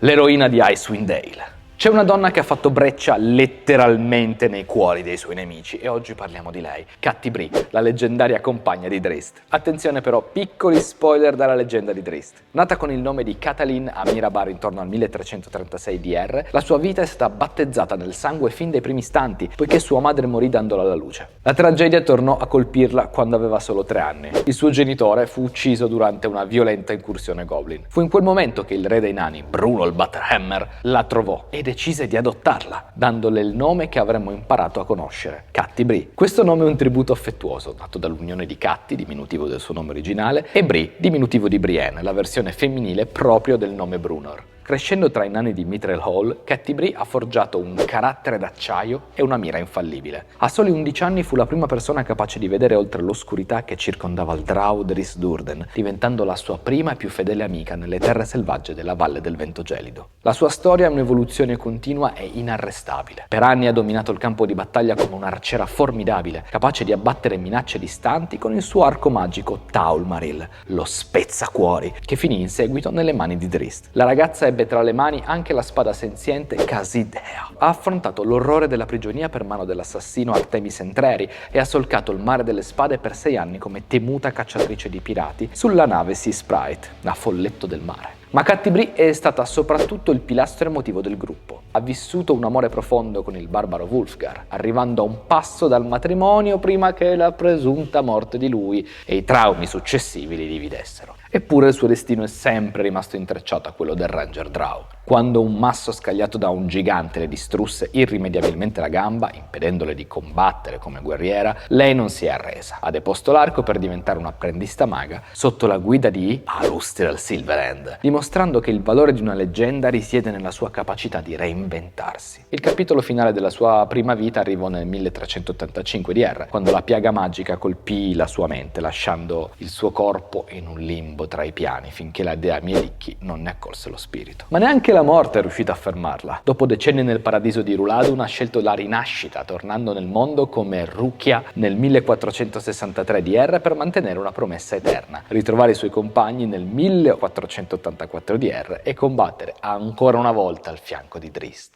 l'eroina di Icewind Dale. C'è una donna che ha fatto breccia letteralmente nei cuori dei suoi nemici e oggi parliamo di lei, Catti Brie, la leggendaria compagna di Drizzt. Attenzione però, piccoli spoiler dalla leggenda di Drizzt. Nata con il nome di Catelyn a Mirabar intorno al 1336 DR, la sua vita è stata battezzata nel sangue fin dai primi istanti, poiché sua madre morì dandola alla luce. La tragedia tornò a colpirla quando aveva solo 3 anni. Il suo genitore fu ucciso durante una violenta incursione Goblin. Fu in quel momento che il re dei nani, Bruno il Butterhammer, la trovò e decise di adottarla, dandole il nome che avremmo imparato a conoscere, Catti Brie. Questo nome è un tributo affettuoso, dato dall'unione di Catti, diminutivo del suo nome originale, e Brie, diminutivo di Brienne, la versione femminile proprio del nome Brunor. Crescendo tra i nani di Mithril Hall, Catti Brie ha forgiato un carattere d'acciaio e una mira infallibile. A soli 11 anni fu la prima persona capace di vedere oltre l'oscurità che circondava il Drow Drizzt Do'Urden, diventando la sua prima e più fedele amica nelle terre selvagge della Valle del Vento Gelido. La sua storia è un'evoluzione continua e inarrestabile. Per anni ha dominato il campo di battaglia come un'arciera formidabile, capace di abbattere minacce distanti con il suo arco magico Taulmaril, lo spezzacuori, che finì in seguito nelle mani di Drizzt. La ragazza ebbe tra le mani anche la spada senziente Casidea. Ha affrontato l'orrore della prigionia per mano dell'assassino Artemis Entreri e ha solcato il mare delle spade per 6 anni come temuta cacciatrice di pirati sulla nave Sea Sprite, a folletto del mare. Ma Catti Brie è stata soprattutto il pilastro emotivo del gruppo. Ha vissuto un amore profondo con il barbaro Wulfgar, arrivando a un passo dal matrimonio prima che la presunta morte di lui e i traumi successivi li dividessero. Eppure il suo destino è sempre rimasto intrecciato a quello del Ranger Drow. Quando un masso scagliato da un gigante le distrusse irrimediabilmente la gamba, impedendole di combattere come guerriera, lei non si è arresa. Ha deposto l'arco per diventare un'apprendista maga sotto la guida di Alustriel Silverhand, dimostrando che il valore di una leggenda risiede nella sua capacità di reinventarsi. Il capitolo finale della sua prima vita arrivò nel 1385 DR, quando la piaga magica colpì la sua mente, lasciando il suo corpo in un limbo tra i piani finché la dea Mielikki non ne accolse lo spirito. Ma neanche la morte è riuscita a fermarla. Dopo decenni nel paradiso di Ruladun ha scelto la rinascita, tornando nel mondo come Rukia nel 1463 DR per mantenere una promessa eterna, ritrovare i suoi compagni nel 1484 DR e combattere ancora una volta al fianco di Drizzt.